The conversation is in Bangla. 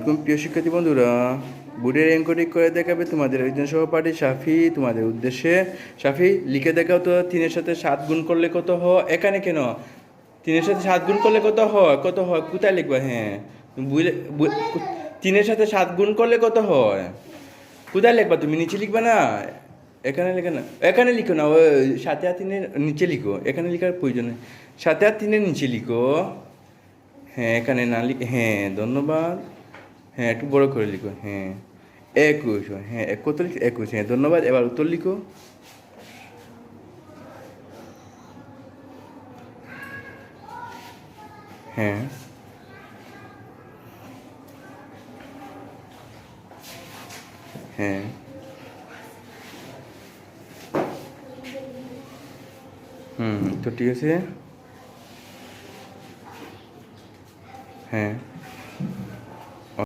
আলাইকুম প্রিয় শিক্ষার্থী বন্ধুরা, বোর্ডের এনকোডিং করে দেখাবে তোমাদের একজন সহপাঠী সাফি তোমাদের উদ্দেশ্যে। সাফি, লিখে দেখাও তো 3-এর সাথে 7 গুণ করলে কত হয়। এখানে কেন 3-এর সাথে 7 গুণ করলে কত হয়, কত হয় কোথায় লিখবা? হ্যাঁ, 3-এর সাথে 7 গুণ করলে কত হয় কোথায় লিখবা? তুমি নিচে লিখবা না, এখানে লিখে না, এখানে লিখো না, ওই 7 আর 3-এর নিচে লিখো। এখানে লিখার প্রয়োজন নেই, 7 আর 3-এর নিচে লিখো। হ্যাঁ, এখানে না লিখে, হ্যাঁ ধন্যবাদ। হ্যাঁ, একটু বড় করে লিখো। হ্যাঁ, 21। হ্যাঁ, কত লিখো? 21। হ্যাঁ ধন্যবাদ। এবার উত্তর লিখো। হ্যাঁ, হ্যাঁ, তো ঠিক আছে। হ্যাঁ।